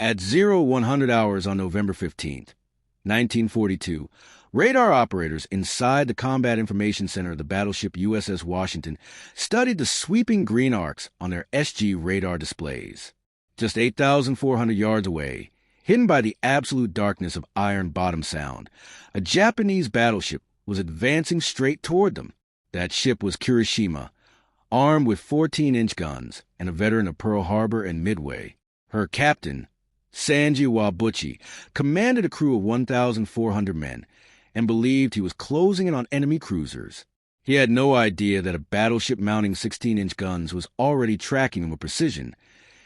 At 0100 hours on November 15th, 1942, radar operators inside the Combat Information Center of the battleship USS Washington studied the sweeping green arcs on their SG radar displays. Just 8,400 yards away, hidden by the absolute darkness of Iron Bottom Sound, a Japanese battleship was advancing straight toward them. That ship was Kirishima, armed with 14-inch guns and a veteran of Pearl Harbor and Midway. Her captain, Sanji Wabuchi, commanded a crew of 1,400 men and believed he was closing in on enemy cruisers. He had no idea that a battleship mounting 16-inch guns was already tracking him with precision,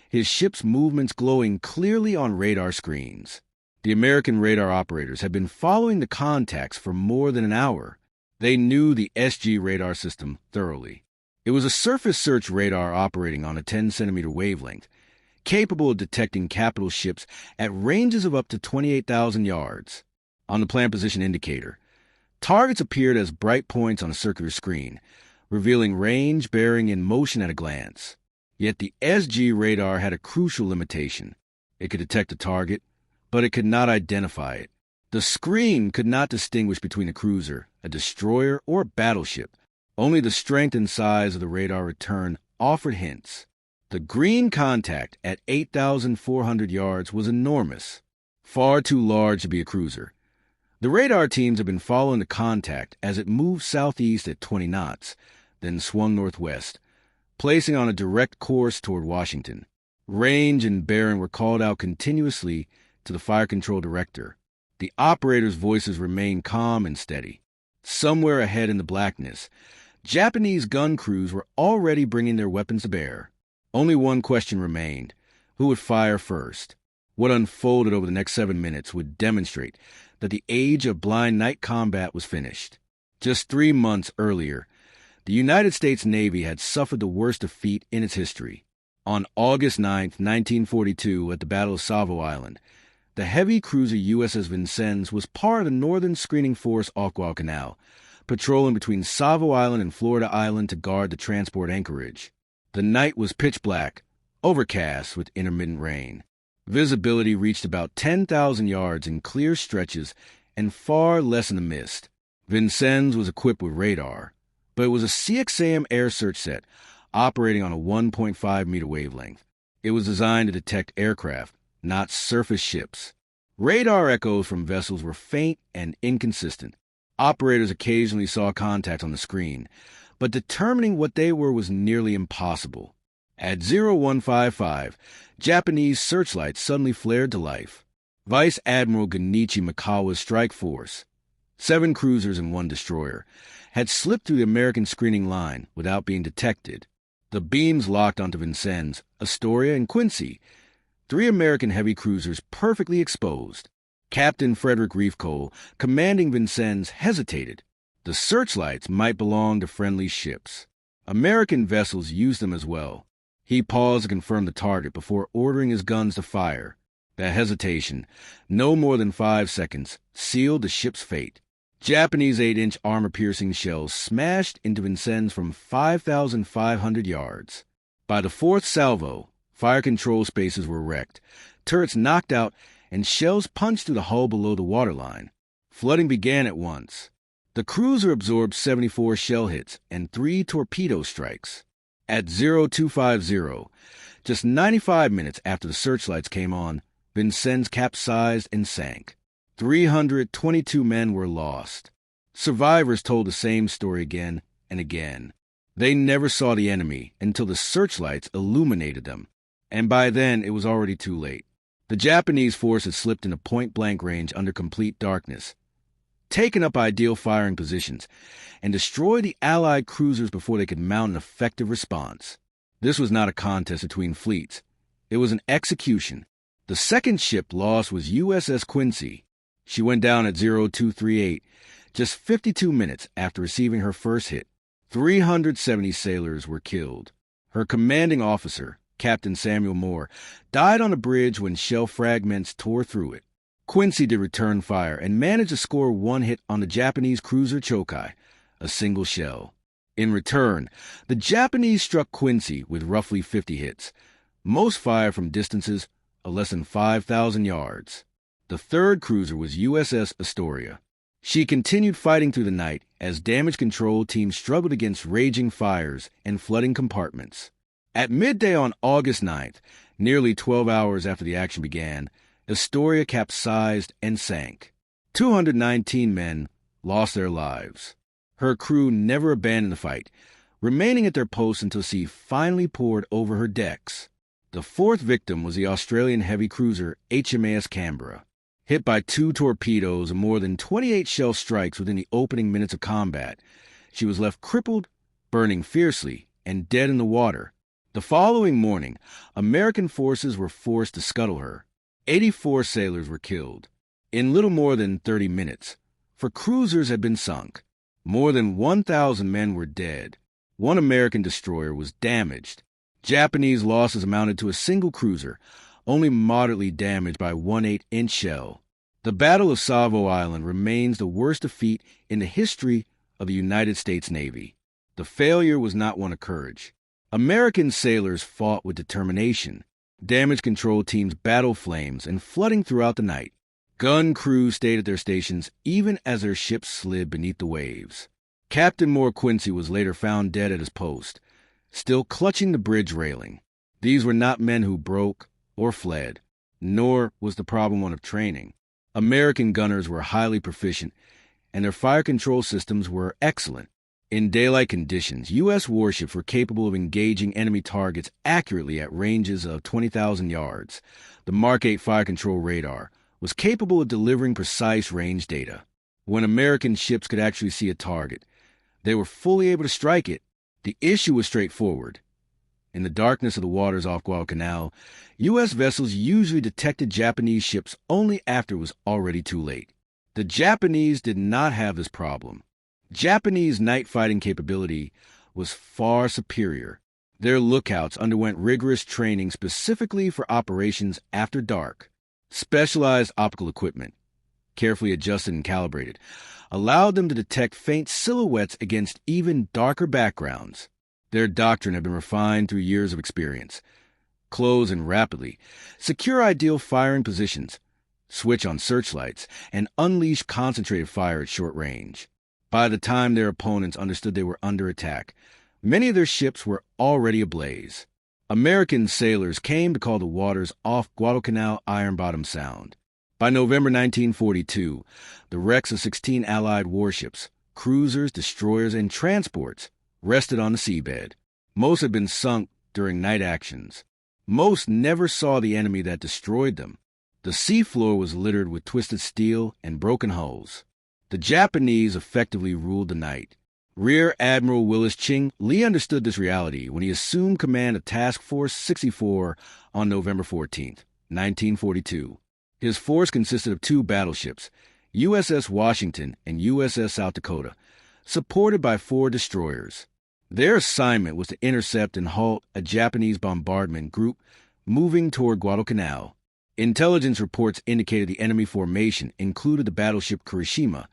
his ship's movements glowing clearly on radar screens. The American radar operators had been following the contacts for more than an hour. They knew the SG radar system thoroughly. It was a surface search radar operating on a 10-centimeter wavelength, capable of detecting capital ships at ranges of up to 28,000 yards. On the plant position indicator, targets appeared as bright points on a circular screen, revealing range, bearing, and motion at a glance. Yet the SG radar had a crucial limitation. It could detect a target, but it could not identify it. The screen could not distinguish between a cruiser, a destroyer, or a battleship. Only the strength and size of the radar return offered hints. The green contact at 8,400 yards was enormous, far too large to be a cruiser. The radar teams had been following the contact as it moved southeast at 20 knots, then swung northwest, placing on a direct course toward Washington. Range and bearing were called out continuously to the fire control director. The operators' voices remained calm and steady. Somewhere ahead in the blackness, Japanese gun crews were already bringing their weapons to bear. Only one question remained: who would fire first? What unfolded over the next 7 minutes would demonstrate that the age of blind night combat was finished. Just 3 months earlier, the United States Navy had suffered the worst defeat in its history. On August 9, 1942, at the Battle of Savo Island, the heavy cruiser USS Vincennes was part of the Northern Screening Force off Guadalcanal, patrolling between Savo Island and Florida Island to guard the transport anchorage. The night was pitch black, overcast with intermittent rain. Visibility reached about 10,000 yards in clear stretches and far less in the mist. Vincennes was equipped with radar, but it was a CXAM air search set operating on a 1.5-meter wavelength. It was designed to detect aircraft, not surface ships. Radar echoes from vessels were faint and inconsistent. Operators occasionally saw contact on the screen, but determining what they were was nearly impossible. At 0155, Japanese searchlights suddenly flared to life. Vice Admiral Genichi Mikawa's strike force, 7 cruisers and 1 destroyer, had slipped through the American screening line without being detected. The beams locked onto Vincennes, Astoria, and Quincy, 3 American heavy cruisers perfectly exposed. Captain Frederick Reef Cole, commanding Vincennes, hesitated. The searchlights might belong to friendly ships. American vessels used them as well. He paused to confirm the target before ordering his guns to fire. That hesitation, no more than 5 seconds, sealed the ship's fate. Japanese 8-inch armor-piercing shells smashed into Vincennes from 5,500 yards. By the 4th salvo, fire control spaces were wrecked, turrets knocked out, and shells punched through the hull below the waterline. Flooding began at once. The cruiser absorbed 74 shell hits and 3 torpedo strikes. At 0250, just 95 minutes after the searchlights came on, Vincennes capsized and sank. 322 men were lost. Survivors told the same story again and again. They never saw the enemy until the searchlights illuminated them, and by then it was already too late. The Japanese force had slipped into point-blank range under complete darkness, taken up ideal firing positions, and destroyed the Allied cruisers before they could mount an effective response. This was not a contest between fleets. It was an execution. The second ship lost was USS Quincy. She went down at 0238, just 52 minutes after receiving her first hit. 370 sailors were killed. Her commanding officer, Captain Samuel Moore, died on a bridge when shell fragments tore through it. Quincy did return fire and managed to score 1 hit on the Japanese cruiser Chokai, a single shell. In return, the Japanese struck Quincy with roughly 50 hits, most fire from distances of less than 5,000 yards. The third cruiser was USS Astoria. She continued fighting through the night as damage control teams struggled against raging fires and flooding compartments. At midday on August 9th, nearly 12 hours after the action began, Astoria capsized and sank. 219 men lost their lives. Her crew never abandoned the fight, remaining at their posts until sea finally poured over her decks. The fourth victim was the Australian heavy cruiser HMAS Canberra. Hit by 2 torpedoes and more than 28 shell strikes within the opening minutes of combat, she was left crippled, burning fiercely, and dead in the water. The following morning, American forces were forced to scuttle her. 84 sailors were killed in little more than 30 minutes, for cruisers had been sunk. More than 1,000 men were dead. 1 American destroyer was damaged. Japanese losses amounted to a single cruiser, only moderately damaged by 1/8-inch shell. The Battle of Savo Island remains the worst defeat in the history of the United States Navy. The failure was not one of courage. American sailors fought with determination. Damage control teams battled flames and flooding throughout the night. Gun crews stayed at their stations even as their ships slid beneath the waves. Captain Moore Quincy was later found dead at his post, still clutching the bridge railing. These were not men who broke or fled, nor was the problem one of training. American gunners were highly proficient, and their fire control systems were excellent. In daylight conditions, U.S. warships were capable of engaging enemy targets accurately at ranges of 20,000 yards. The Mark 8 fire control radar was capable of delivering precise range data. When American ships could actually see a target, they were fully able to strike it. The issue was straightforward. In the darkness of the waters off Guadalcanal, U.S. vessels usually detected Japanese ships only after it was already too late. The Japanese did not have this problem. Japanese night fighting capability was far superior. Their lookouts underwent rigorous training specifically for operations after dark. Specialized optical equipment, carefully adjusted and calibrated, allowed them to detect faint silhouettes against even darker backgrounds. Their doctrine had been refined through years of experience. Close and rapidly, secure ideal firing positions, switch on searchlights, and unleash concentrated fire at short range. By the time their opponents understood they were under attack, many of their ships were already ablaze. American sailors came to call the waters off Guadalcanal Iron Bottom Sound. By November 1942, the wrecks of 16 Allied warships, cruisers, destroyers, and transports rested on the seabed. Most had been sunk during night actions. Most never saw the enemy that destroyed them. The seafloor was littered with twisted steel and broken hulls. The Japanese effectively ruled the night. Rear Admiral Willis Lee understood this reality when he assumed command of Task Force 64 on November 14, 1942. His force consisted of 2 battleships, USS Washington and USS South Dakota, supported by 4 destroyers. Their assignment was to intercept and halt a Japanese bombardment group moving toward Guadalcanal. Intelligence reports indicated the enemy formation included the battleship Kirishima,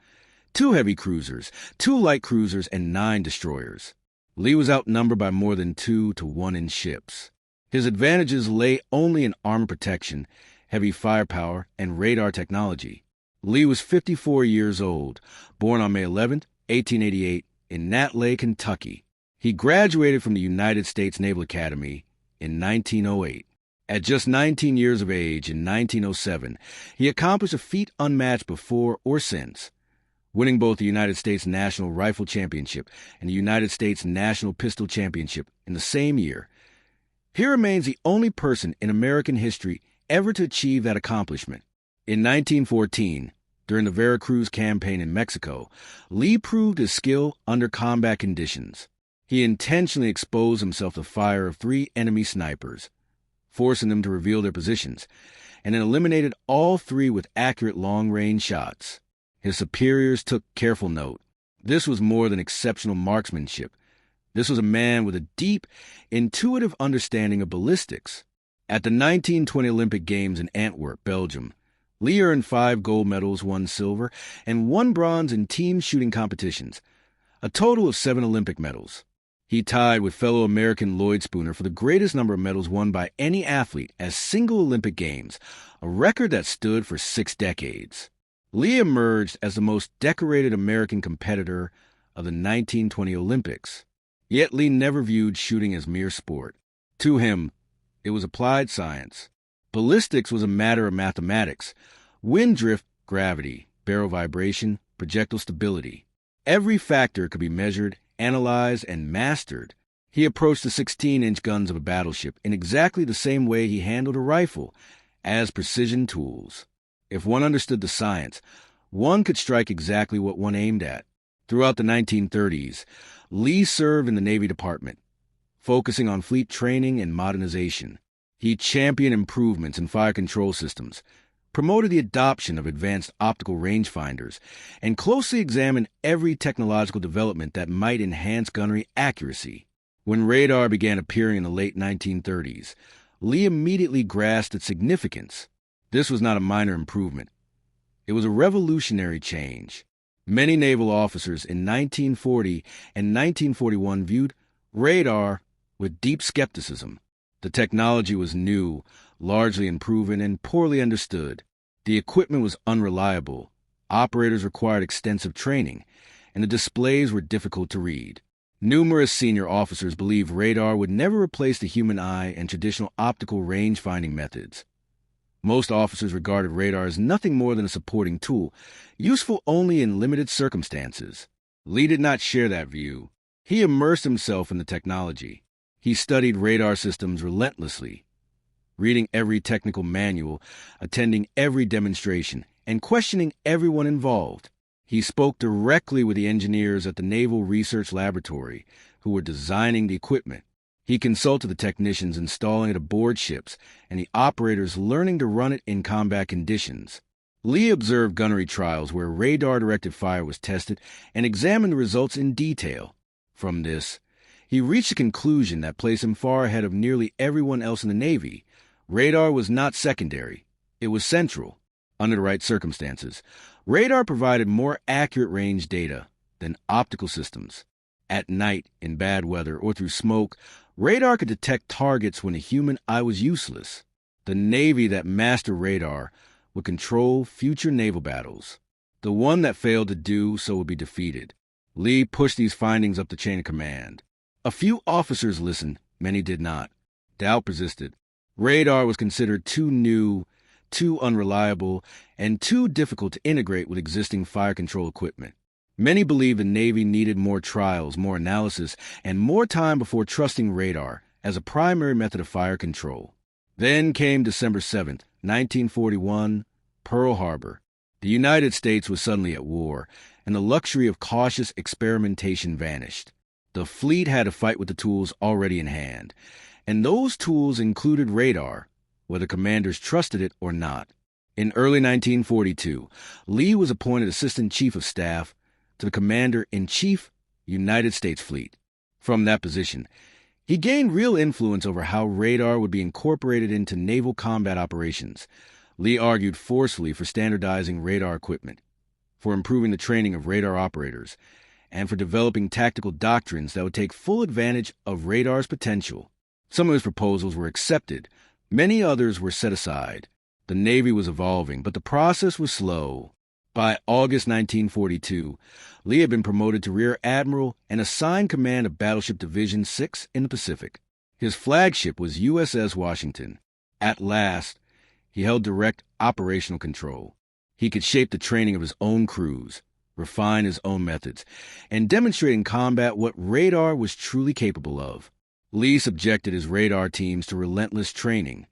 2 heavy cruisers, 2 light cruisers, and 9 destroyers. Lee was outnumbered by more than 2 to 1 in ships. His advantages lay only in armor protection, heavy firepower, and radar technology. Lee was 54 years old, born on May 11, 1888, in Nat Lake, Kentucky. He graduated from the United States Naval Academy in 1908. At just 19 years of age in 1907, he accomplished a feat unmatched before or since, winning both the United States National Rifle Championship and the United States National Pistol Championship in the same year. He remains the only person in American history ever to achieve that accomplishment. In 1914, during the Veracruz campaign in Mexico, Lee proved his skill under combat conditions. He intentionally exposed himself to the fire of 3 enemy snipers, forcing them to reveal their positions, and then eliminated all 3 with accurate long-range shots. His superiors took careful note. This was more than exceptional marksmanship. This was a man with a deep, intuitive understanding of ballistics. At the 1920 Olympic Games in Antwerp, Belgium, Lee earned 5 gold medals, 1 silver, and 1 bronze in team shooting competitions, a total of 7 Olympic medals. He tied with fellow American Lloyd Spooner for the greatest number of medals won by any athlete as single Olympic Games, a record that stood for 6 decades. Lee emerged as the most decorated American competitor of the 1920 Olympics. Yet Lee never viewed shooting as mere sport. To him, it was applied science. Ballistics was a matter of mathematics. Wind drift, gravity, barrel vibration, projectile stability. Every factor could be measured, analyzed, and mastered. He approached the 16-inch guns of a battleship in exactly the same way he handled a rifle, as precision tools. If one understood the science, one could strike exactly what one aimed at. Throughout the 1930s, Lee served in the Navy Department, focusing on fleet training and modernization. He championed improvements in fire control systems, promoted the adoption of advanced optical rangefinders, and closely examined every technological development that might enhance gunnery accuracy. When radar began appearing in the late 1930s, Lee immediately grasped its significance. This was not a minor improvement. It was a revolutionary change. Many naval officers in 1940 and 1941 viewed radar with deep skepticism. The technology was new, largely unproven, and poorly understood. The equipment was unreliable, operators required extensive training, and the displays were difficult to read. Numerous senior officers believed radar would never replace the human eye and traditional optical range-finding methods. Most officers regarded radar as nothing more than a supporting tool, useful only in limited circumstances. Lee did not share that view. He immersed himself in the technology. He studied radar systems relentlessly, reading every technical manual, attending every demonstration, and questioning everyone involved. He spoke directly with the engineers at the Naval Research Laboratory who were designing the equipment. He consulted the technicians installing it aboard ships and the operators learning to run it in combat conditions. Lee observed gunnery trials where radar-directed fire was tested and examined the results in detail. From this, he reached a conclusion that placed him far ahead of nearly everyone else in the Navy. Radar was not secondary. It was central. Under the right circumstances, radar provided more accurate range data than optical systems. At night, in bad weather, or through smoke, radar could detect targets when the human eye was useless. The Navy that mastered radar would control future naval battles. The one that failed to do so would be defeated. Lee pushed these findings up the chain of command. A few officers listened, many did not. Doubt persisted. Radar was considered too new, too unreliable, and too difficult to integrate with existing fire control equipment. Many believed the Navy needed more trials, more analysis, and more time before trusting radar as a primary method of fire control. Then came December 7th, 1941, Pearl Harbor. The United States was suddenly at war, and the luxury of cautious experimentation vanished. The fleet had to fight with the tools already in hand, and those tools included radar, whether commanders trusted it or not. In early 1942, Lee was appointed Assistant Chief of Staff to the Commander-in-Chief, United States Fleet. From that position, he gained real influence over how radar would be incorporated into naval combat operations. Lee argued forcefully for standardizing radar equipment, for improving the training of radar operators, and for developing tactical doctrines that would take full advantage of radar's potential. Some of his proposals were accepted. Many others were set aside. The Navy was evolving, but the process was slow. By August 1942, Lee had been promoted to Rear Admiral and assigned command of Battleship Division 6 in the Pacific. His flagship was USS Washington. At last, he held direct operational control. He could shape the training of his own crews, refine his own methods, and demonstrate in combat what radar was truly capable of. Lee subjected his radar teams to relentless training,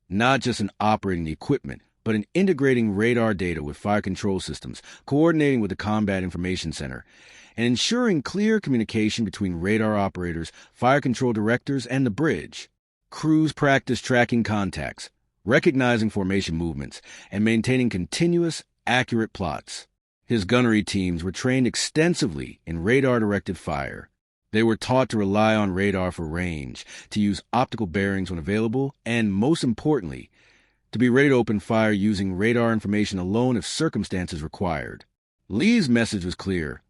not just in operating the equipment, but in integrating radar data with fire control systems, coordinating with the Combat Information Center, and ensuring clear communication between radar operators, fire control directors, and the bridge. Crews practiced tracking contacts, recognizing formation movements, and maintaining continuous, accurate plots. His gunnery teams were trained extensively in radar-directed fire. They were taught to rely on radar for range, to use optical bearings when available, and, most importantly, to be ready to open fire using radar information alone if circumstances required. Lee's message was clear: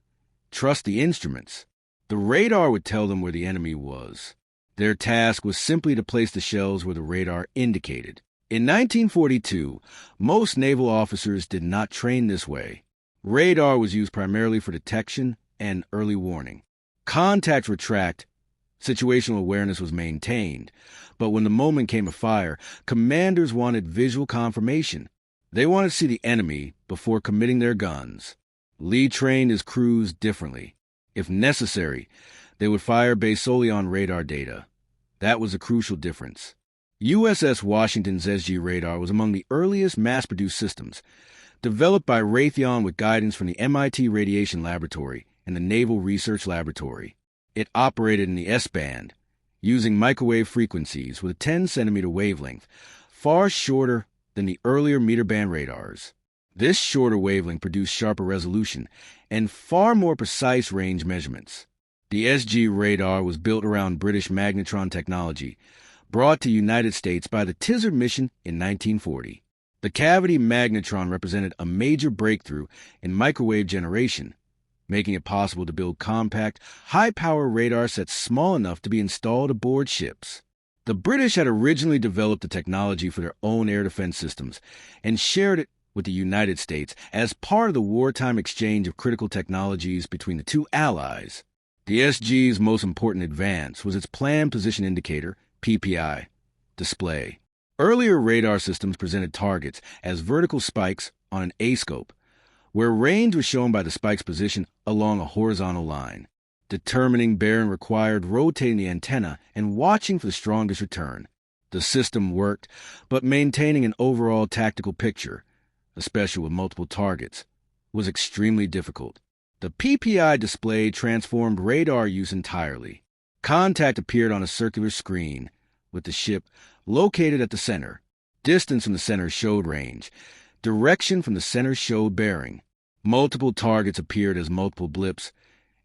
trust the instruments. The radar would tell them where the enemy was. Their task was simply to place the shells where the radar indicated. In 1942, most naval officers did not train this way. Radar was used primarily for detection and early warning. Contacts were tracked, situational awareness was maintained, but when the moment came to fire, commanders wanted visual confirmation. They wanted to see the enemy before committing their guns. Lee trained his crews differently. If necessary, they would fire based solely on radar data. That was a crucial difference. USS Washington's SG radar was among the earliest mass-produced systems, developed by Raytheon with guidance from the MIT Radiation Laboratory and the Naval Research Laboratory. It operated in the S-band, using microwave frequencies with a 10-centimeter wavelength, far shorter than the earlier meter-band radars. This shorter wavelength produced sharper resolution and far more precise range measurements. The SG radar was built around British magnetron technology, brought to the United States by the Tizard mission in 1940. The cavity magnetron represented a major breakthrough in microwave generation, making it possible to build compact, high-power radar sets small enough to be installed aboard ships. The British had originally developed the technology for their own air defense systems and shared it with the United States as part of the wartime exchange of critical technologies between the two allies. The SG's most important advance was its planned position indicator, PPI, display. Earlier radar systems presented targets as vertical spikes on an A-scope, where range was shown by the spike's position along a horizontal line. Determining bearing required rotating the antenna and watching for the strongest return. The system worked, but maintaining an overall tactical picture, especially with multiple targets, was extremely difficult. The PPI display transformed radar use entirely. Contact appeared on a circular screen, with the ship located at the center. Distance from the center showed range. Direction from the center showed bearing. Multiple targets appeared as multiple blips,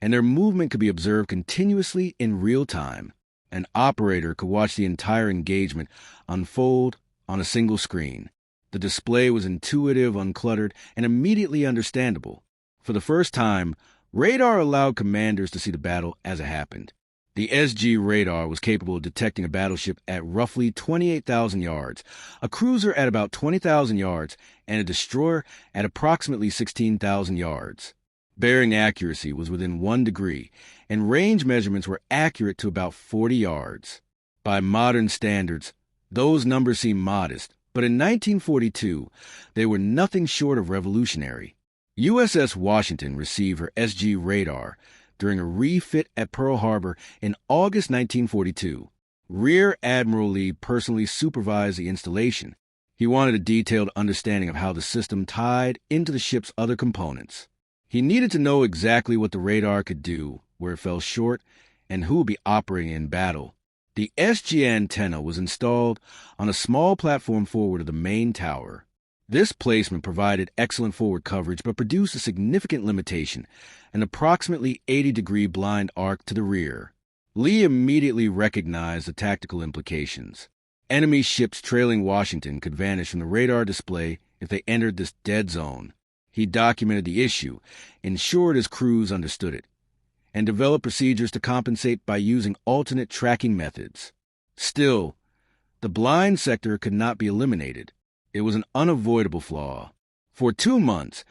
and their movement could be observed continuously in real time. An operator could watch the entire engagement unfold on a single screen. The display was intuitive, uncluttered, and immediately understandable. For the first time, radar allowed commanders to see the battle as it happened. The SG radar was capable of detecting a battleship at roughly 28,000 yards, a cruiser at about 20,000 yards, and a destroyer at approximately 16,000 yards. Bearing accuracy was within 1 degree, and range measurements were accurate to about 40 yards. By modern standards, those numbers seem modest, but in 1942, they were nothing short of revolutionary. USS Washington received her SG radar during a refit at Pearl Harbor in August 1942. Rear Admiral Lee personally supervised the installation. He wanted a detailed understanding of how the system tied into the ship's other components. He needed to know exactly what the radar could do, where it fell short, and who would be operating in battle. The SG antenna was installed on a small platform forward of the main tower. This placement provided excellent forward coverage but produced a significant limitation, an approximately 80-degree blind arc to the rear. Lee immediately recognized the tactical implications. Enemy ships trailing Washington could vanish from the radar display if they entered this dead zone. He documented the issue, ensured his crews understood it, and developed procedures to compensate by using alternate tracking methods. Still, the blind sector could not be eliminated. It was an unavoidable flaw. For 2 months,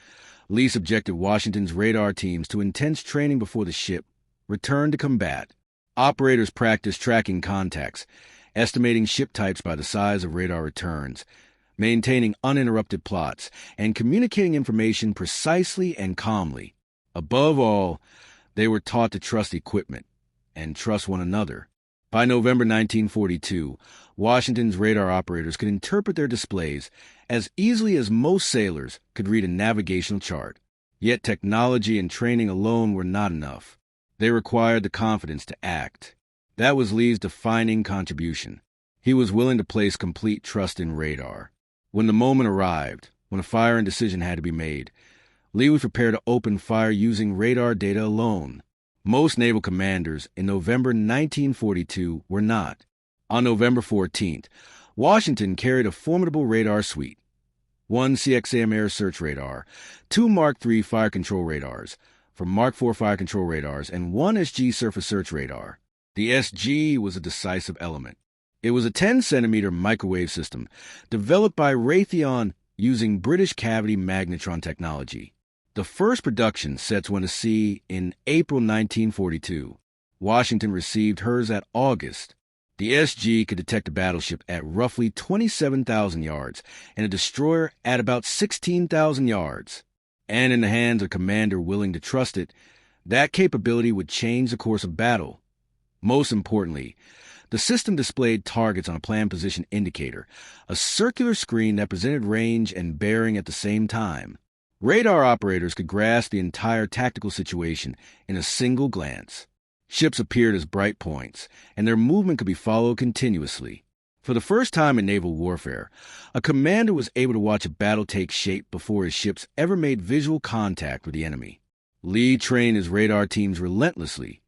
Lee subjected Washington's radar teams to intense training before the ship returned to combat. Operators practiced tracking contacts, estimating ship types by the size of radar returns, maintaining uninterrupted plots, and communicating information precisely and calmly. Above all, they were taught to trust equipment and trust one another. By November 1942, Washington's radar operators could interpret their displays as easily as most sailors could read a navigational chart. Yet technology and training alone were not enough. They required the confidence to act. That was Lee's defining contribution. He was willing to place complete trust in radar. When the moment arrived, when a firing decision had to be made, Lee was prepared to open fire using radar data alone. Most naval commanders in November 1942 were not. On November 14th, Washington carried a formidable radar suite: 1 CXM air search radar, 2 Mark III fire control radars, from Mark IV fire control radars and one SG surface search radar. The SG was a decisive element. It was a 10-centimeter microwave system developed by Raytheon using British cavity magnetron technology. The first production sets went to sea in April 1942. Washington received hers at August. The SG could detect a battleship at roughly 27,000 yards and a destroyer at about 16,000 yards. And in the hands of a commander willing to trust it, that capability would change the course of battle. Most importantly, the system displayed targets on a planned position indicator, a circular screen that presented range and bearing at the same time. Radar operators could grasp the entire tactical situation in a single glance. Ships appeared as bright points, and their movement could be followed continuously. For the first time in naval warfare, a commander was able to watch a battle take shape before his ships ever made visual contact with the enemy. Lee trained his radar teams relentlessly,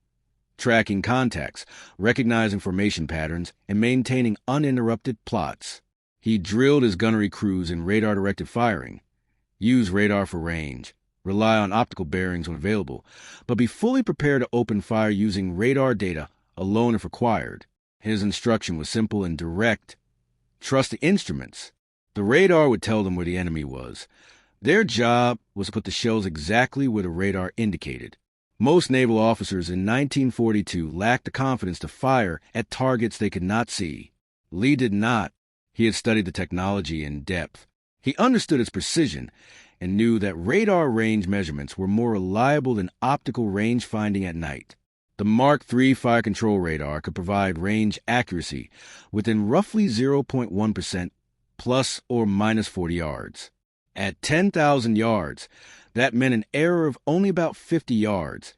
tracking contacts, recognizing formation patterns, and maintaining uninterrupted plots. He drilled his gunnery crews in radar-directed firing, use radar for range, rely on optical bearings when available, but be fully prepared to open fire using radar data alone if required. His instruction was simple and direct. Trust the instruments. The radar would tell them where the enemy was. Their job was to put the shells exactly where the radar indicated. Most naval officers in 1942 lacked the confidence to fire at targets they could not see. Lee did not. He had studied the technology in depth. He understood its precision and knew that radar range measurements were more reliable than optical range finding at night. The Mark III fire control radar could provide range accuracy within roughly 0.1% plus or minus 40 yards. At 10,000 yards, that meant an error of only about 50 yards,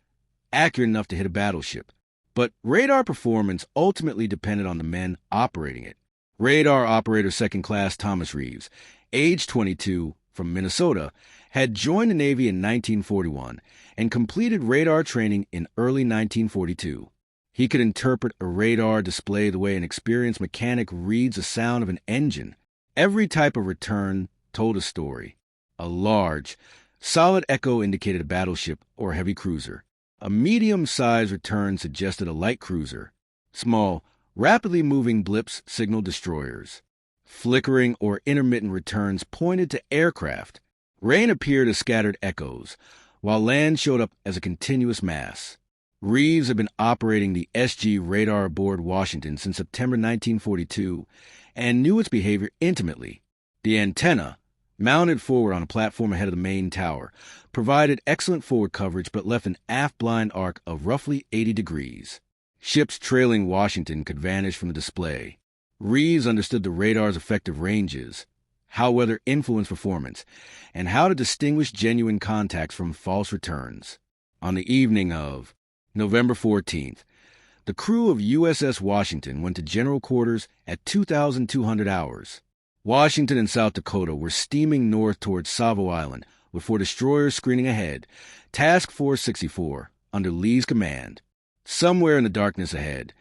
accurate enough to hit a battleship. But radar performance ultimately depended on the men operating it. Radar operator second class Thomas Reeves, age 22, from Minnesota, had joined the Navy in 1941 and completed radar training in early 1942. He could interpret a radar display the way an experienced mechanic reads the sound of an engine. Every type of return told a story. A large, solid echo indicated a battleship or heavy cruiser. A medium-sized return suggested a light cruiser. Small, rapidly moving blips signaled destroyers. Flickering or intermittent returns pointed to aircraft. Rain appeared as scattered echoes, while land showed up as a continuous mass. Reeves had been operating the SG radar aboard Washington since September 1942 and knew its behavior intimately. The antenna, mounted forward on a platform ahead of the main tower, provided excellent forward coverage but left an aft blind arc of roughly 80 degrees. Ships trailing Washington could vanish from the display. Reeves understood the radar's effective ranges, how weather influenced performance, and how to distinguish genuine contacts from false returns. On the evening of November 14th, the crew of USS Washington went to general quarters at 2,200 hours. Washington and South Dakota were steaming north towards Savo Island, with 4 destroyers screening ahead, Task Force 64, under Lee's command. Somewhere in the darkness ahead,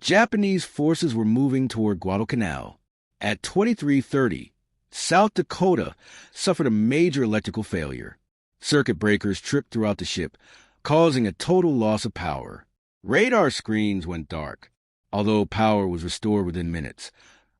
Japanese forces were moving toward Guadalcanal. At 23:30, South Dakota suffered a major electrical failure. Circuit breakers tripped throughout the ship, causing a total loss of power. Radar screens went dark, although power was restored within minutes.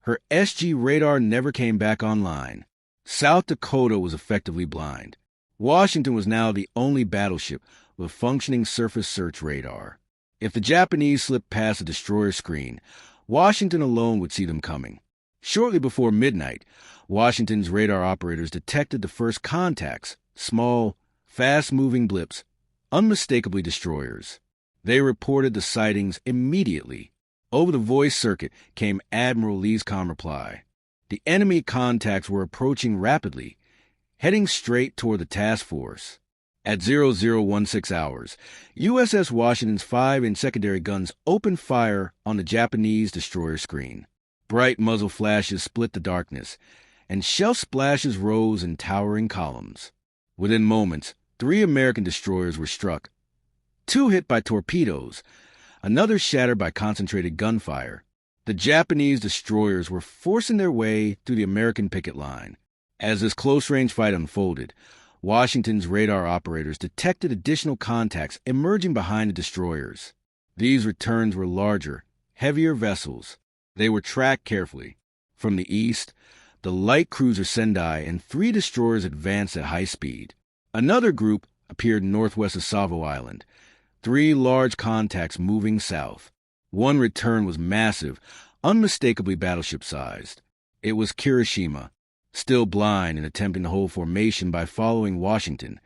Her SG radar never came back online. South Dakota was effectively blind. Washington was now the only battleship with functioning surface search radar. If the Japanese slipped past the destroyer screen, Washington alone would see them coming. Shortly before midnight, Washington's radar operators detected the first contacts, small, fast-moving blips, unmistakably destroyers. They reported the sightings immediately. Over the voice circuit came Admiral Lee's calm reply. The enemy contacts were approaching rapidly, heading straight toward the task force. At 0016 hours, USS Washington's 5-inch secondary guns opened fire on the Japanese destroyer screen. Bright muzzle flashes split the darkness, and shell splashes rose in towering columns. Within moments, 3 American destroyers were struck. 2 hit by torpedoes, another shattered by concentrated gunfire. The Japanese destroyers were forcing their way through the American picket line. As this close-range fight unfolded, Washington's radar operators detected additional contacts emerging behind the destroyers. These returns were larger, heavier vessels. They were tracked carefully. From the east, the light cruiser Sendai and 3 destroyers advanced at high speed. Another group appeared northwest of Savo Island, 3 large contacts moving south. One return was massive, unmistakably battleship-sized. It was Kirishima, still blind and attempting to hold formation by following Washington.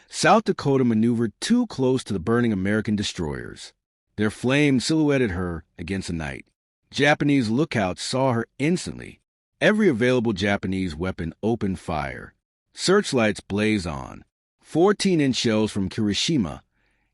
South Dakota maneuvered too close to the burning American destroyers. Their flames silhouetted her against the night. Japanese lookouts saw her instantly. Every available Japanese weapon opened fire. Searchlights blazed on. 14-inch shells from Kirishima,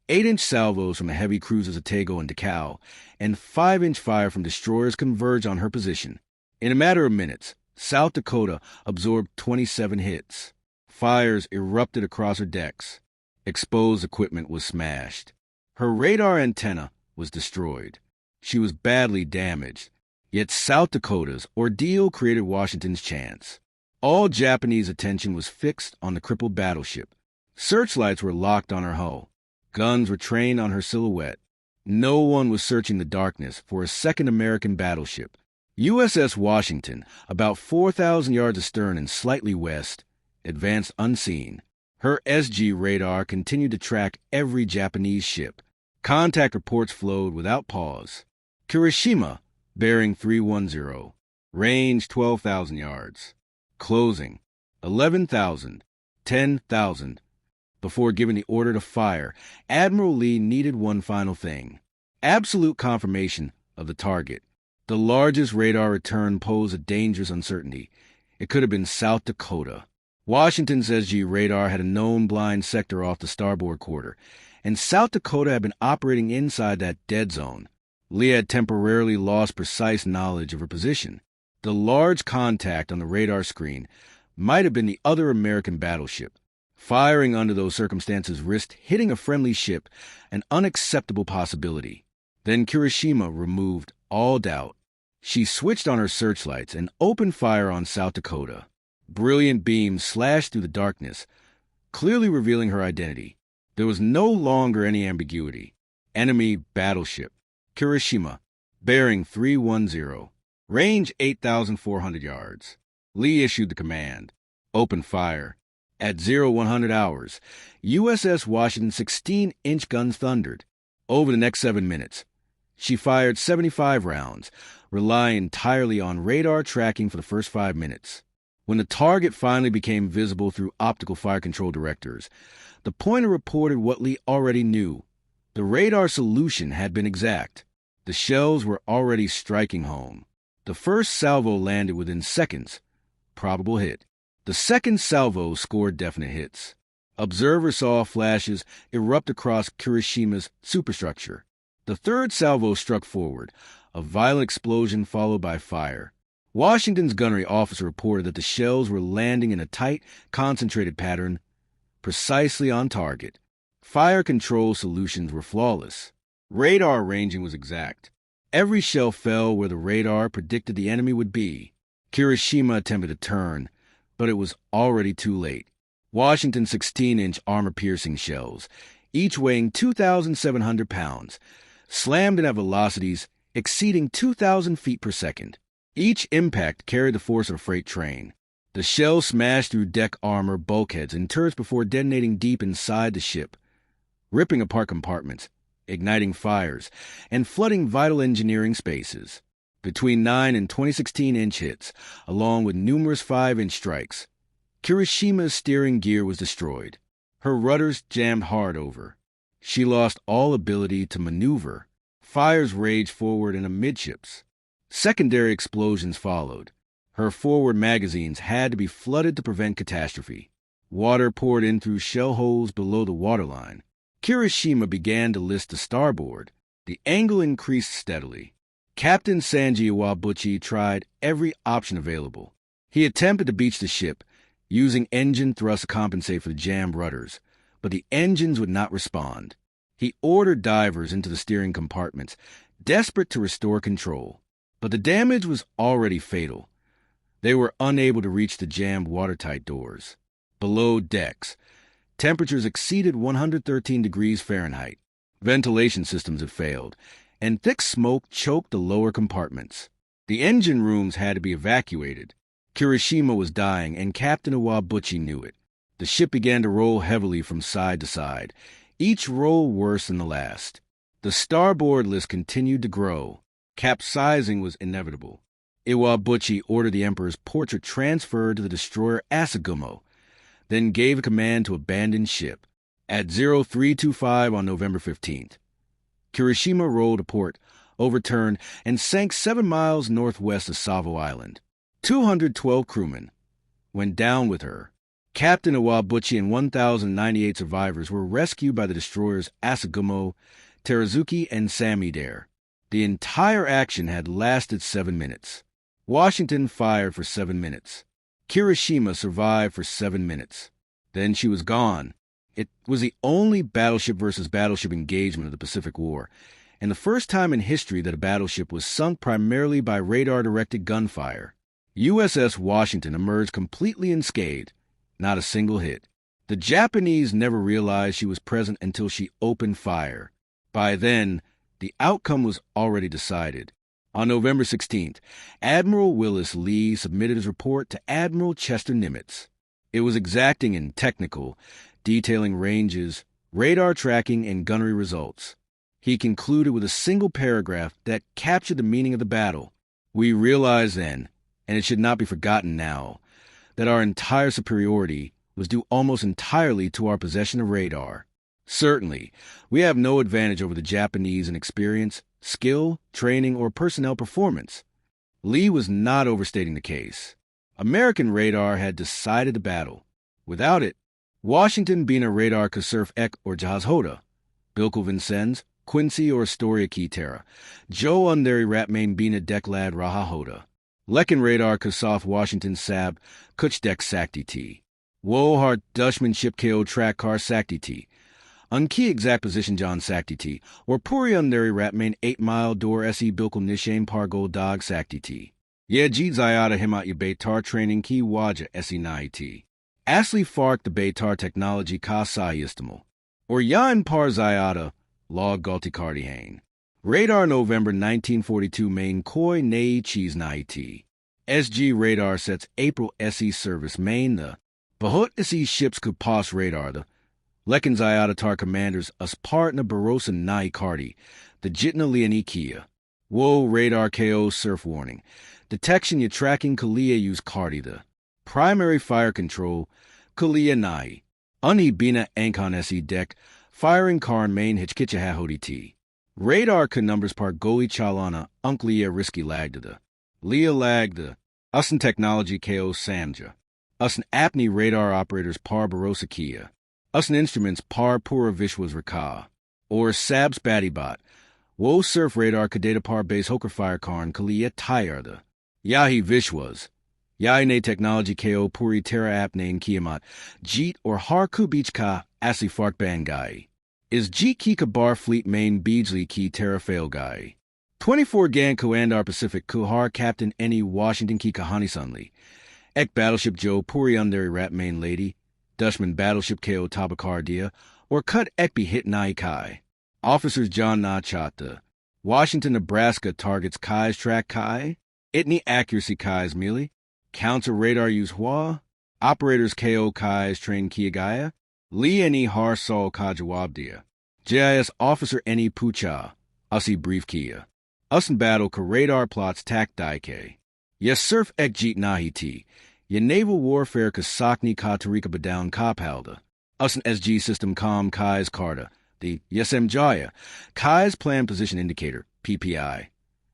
8-inch salvos from the heavy cruisers Otago and Decal, and 5-inch fire from destroyers converged on her position. In a matter of minutes, South Dakota absorbed 27 hits. Fires erupted across her decks. Exposed equipment was smashed. Her radar antenna was destroyed. She was badly damaged. Yet South Dakota's ordeal created Washington's chance. All Japanese attention was fixed on the crippled battleship. Searchlights were locked on her hull. Guns were trained on her silhouette. No one was searching the darkness for a second American battleship. USS Washington, about 4,000 yards astern and slightly west, advanced unseen. Her SG radar continued to track every Japanese ship. Contact reports flowed without pause. Kirishima, bearing 310. Range 12,000 yards. Closing 11,000, 10,000. Before giving the order to fire, Admiral Lee needed one final thing: absolute confirmation of the target. The largest radar return posed a dangerous uncertainty. It could have been South Dakota. Washington's SG radar had a known blind sector off the starboard quarter, and South Dakota had been operating inside that dead zone. Lee had temporarily lost precise knowledge of her position. The large contact on the radar screen might have been the other American battleship. Firing under those circumstances risked hitting a friendly ship, an unacceptable possibility. Then Kirishima removed all doubt. She switched on her searchlights and opened fire on South Dakota. Brilliant beams slashed through the darkness, clearly revealing her identity. There was no longer any ambiguity. Enemy battleship. Kirishima, bearing 310. Range 8,400 yards. Lee issued the command. Open fire. At 0100 hours, USS Washington's 16-inch guns thundered. Over the next 7 minutes, she fired 75 rounds, relying entirely on radar tracking for the first 5 minutes. When the target finally became visible through optical fire control directors, the pointer reported what Lee already knew. The radar solution had been exact. The shells were already striking home. The first salvo landed within seconds. Probable hit. The second salvo scored definite hits. Observers saw flashes erupt across Kirishima's superstructure. The third salvo struck forward, a violent explosion followed by fire. Washington's gunnery officer reported that the shells were landing in a tight, concentrated pattern, precisely on target. Fire control solutions were flawless. Radar ranging was exact. Every shell fell where the radar predicted the enemy would be. Kirishima attempted to turn, but it was already too late. Washington's 16-inch armor-piercing shells, each weighing 2,700 pounds, slammed in at velocities exceeding 2,000 feet per second. Each impact carried the force of a freight train. The shells smashed through deck armor, bulkheads, and turrets before detonating deep inside the ship, ripping apart compartments, igniting fires, and flooding vital engineering spaces. Between 9 and 2016-inch hits, along with numerous 5-inch strikes, Kirishima's steering gear was destroyed. Her rudders jammed hard over. She lost all ability to maneuver. Fires raged forward and amidships. Secondary explosions followed. Her forward magazines had to be flooded to prevent catastrophe. Water poured in through shell holes below the waterline. Kirishima began to list to starboard. The angle increased steadily. Captain Sanji Iwabuchi tried every option available. He attempted to beach the ship, using engine thrust to compensate for the jammed rudders, but the engines would not respond. He ordered divers into the steering compartments, desperate to restore control. But the damage was already fatal. They were unable to reach the jammed watertight doors. Below decks, temperatures exceeded 113 degrees Fahrenheit. Ventilation systems had failed, and thick smoke choked the lower compartments. The engine rooms had to be evacuated. Kirishima was dying, and Captain Iwabuchi knew it. The ship began to roll heavily from side to side, each roll worse than the last. The starboard list continued to grow. Capsizing was inevitable. Iwabuchi ordered the Emperor's portrait transferred to the destroyer Asagumo, then gave a command to abandon ship. At 0325 on November 15th, Kirishima rolled to port, overturned, and sank 7 miles northwest of Savo Island. 212 crewmen went down with her. Captain Iwabuchi and 1,098 survivors were rescued by the destroyers Asagumo, Terazuki, and Samidare. The entire action had lasted 7 minutes. Washington fired for 7 minutes. Kirishima survived for 7 minutes. Then she was gone. It was the only battleship versus battleship engagement of the Pacific War, and the first time in history that a battleship was sunk primarily by radar-directed gunfire. USS Washington emerged completely unscathed, not a single hit. The Japanese never realized she was present until she opened fire. By then, the outcome was already decided. On November 16th, Admiral Willis Lee submitted his report to Admiral Chester Nimitz. It was exacting and technical, detailing ranges, radar tracking, and gunnery results. He concluded with a single paragraph that captured the meaning of the battle. We realized then, and it should not be forgotten now, that our entire superiority was due almost entirely to our possession of radar. Certainly, we have no advantage over the Japanese in experience, skill, training, or personnel performance. Lee was not overstating the case. American radar had decided the battle. Without it, Washington being a radar could surf Ek or Jahaz Hoda, Bilko Vincennes, Quincy or Astoria Kitera, Joe Undery Ratmain being a deck lad Raha Hoda. Lekin radar could soft Washington Sab, Kuch deck Sakti T. Wo Hart Dutchman ship KO track car Sakti T. Unkey exact position John Sakti T. Or Puri Undery Ratmain 8 mile door SE Bilko Nishain Pargol Dog Sakti T. Ye Jeet Zayada Himat Yabetar training Ki Waja SE Nai T. Asli Fark the Beitar technology Ka Sai Istimal. Or Yan Par Zayada Log Galti Cardihain. Radar November 1942 main Koi Nei Cheese Nai T. SG radar sets April SE service main the Bahut SE ships could pass radar the Lekin Zayada tar commanders us partner Barossa Nai Cardi, the Jitna Leoni Kia. Wo radar KO surf warning. Detection ya tracking Kalia use Cardi the. Primary fire control Kalia Nai. Unhi Bina Ankon SE deck. Firing Karn main Hitchkitcha Hahodi T. Radar ka numbers par Goli Chalana Unklia Risky Lagda. Leah Lagda. Usan Technology KO Samja. Usan Apni radar operators par Barossa Kia. Usan instruments par Pura Vishwas Raka. Or Sabs Batibot. Wo surf radar kadata par base Hoker Fire Karn Kalia Tayarda. Yahi Vishwas. Yaine Technology KO Puri Terra Apne Kiamat. Jeet or Harku Beach Ka Asi Fark Bangai. Is Jeet Ki Kabar Fleet Main Beasley Ki Terra Fail Guy. 24 Gan Coandar Pacific Kuhar Captain Any Washington Ki Kahani Sunli. Ek Battleship Joe Puri Undery Rat Main Lady. Dutchman Battleship KO Tabakardia. Or Cut Ekbi Hit Nai Kai. Officers John Na Chata. Washington, Nebraska targets Kai's track Kai. Itni accuracy Kai's Mealy. Counter radar use Hua. Operators KO Kai's train Kiagaya. Lee Any Har Sol Ka Jawabdia. JIS Officer Any Pucha. Usi Brief Kia. Usin Battle Ka Radar Plots Tak Daike. Yes Surf Ek Jeet Nahi T. Ye Naval Warfare Ka Sakni Ka Tarika Badown Ka Palda. Usin SG System Com Kai's Karda. The Yesem Jaya. Kai's Plan Position Indicator. PPI.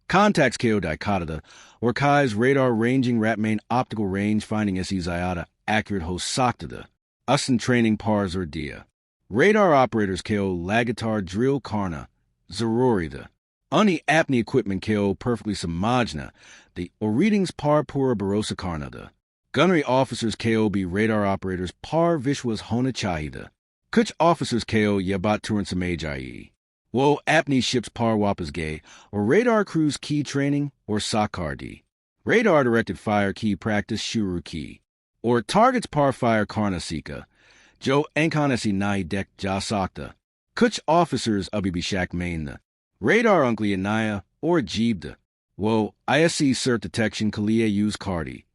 Contacts KO Dichotada, or Kai's radar ranging Ratmain optical range finding SE Zayada accurate host Saktada, Usin training Pars or Dia. Radar operators KO Lagatar drill Karna, Zarorida. Uni apnea equipment KO perfectly Samajna, the or readings Par Pura Barossa Karnada. Gunnery officers KO be radar operators Par Vishwas Hona Chahida. Kuch officers KO Yabat Turan Samajai. Wo apnea ships Par Wapas Gay, or radar crews key training, or Sakardi. Radar directed fire key practice Shuru key. or targets par fire Karnasika, Jo Enkanesi Nai Dek Jasakta, Kuch officers Abibishak Mainna, radar Unkli Anaya or Jeebda, Wo ISC cert detection Kalia use Cardi,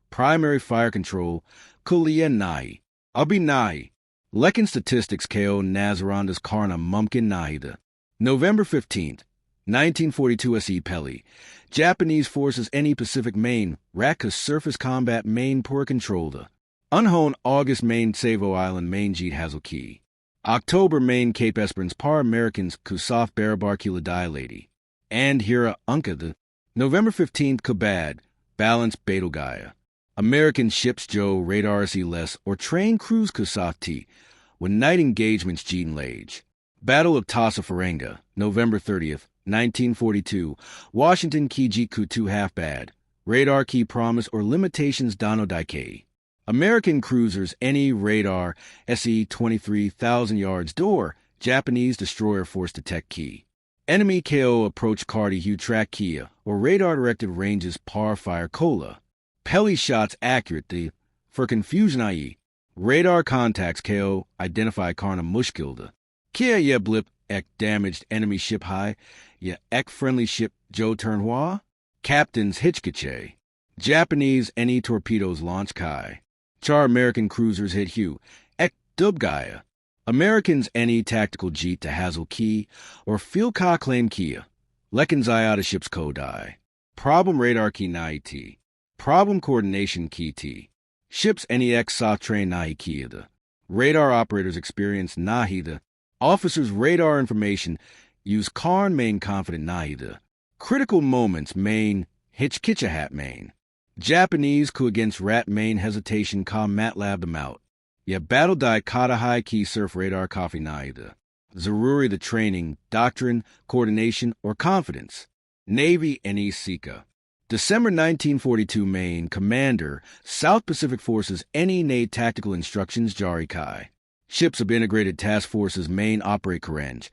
primary fire control Kulia Nai, Abi Nai, Lekin statistics Ko Nazarandas Karna Mumkin Naida, November 15th, 1942 SE Peli, Japanese forces any Pacific Main, Rakas surface combat main poor controlled. Unhone August Main Savo Island Main Jeet Hazelkey. October Main Cape Esperance Par Americans Kusaf Barabar Kiladai Lady. And Hira Unkada. November 15th Kabad, Balance Betelgeuse. American ships Joe Radar SE Less or train cruise Kusaf T. When night engagements Jeetan Lage. Battle of Tasa Farenga, November 30th, 1942. Washington Key Jiku 2 Half Bad. Radar Key Promise or Limitations Dano Daikei. American cruisers any radar SE 23,000 yards door. Japanese destroyer force detect key. Enemy KO approach Cardi Hugh track Kia or radar directed ranges par fire Cola. Peli shots accurate for confusion IE. Radar contacts KO identify Karna Mushkilda. Kia ye blip ek damaged enemy ship high, ye ek friendly ship Joe Turnhua. Captains Hitchkache. Japanese any torpedoes launch Kai. Char American cruisers hit Hugh, ek Dubgaya. Americans any tactical jeet to Hazel Key or field ka claim Kia. Lekin Zayada ships Kodai. Problem radar key Nai T. Problem coordination key T. Ships any X sa train Nahi Kiada. Radar operators experience Nahida. Officers radar information use Karn main confident Nahida. Critical moments main Hitchkichahat main. Japanese coup against rat main hesitation ka matlab them out. Ya battle die kata high key surf radar coffee naida. Zaruri the training, doctrine, coordination, or confidence. Navy NE Sika. December 1942 Main Commander, South Pacific Forces NE NA Tactical Instructions Jari Kai. Ships of Integrated Task Forces Main Operate Karenj.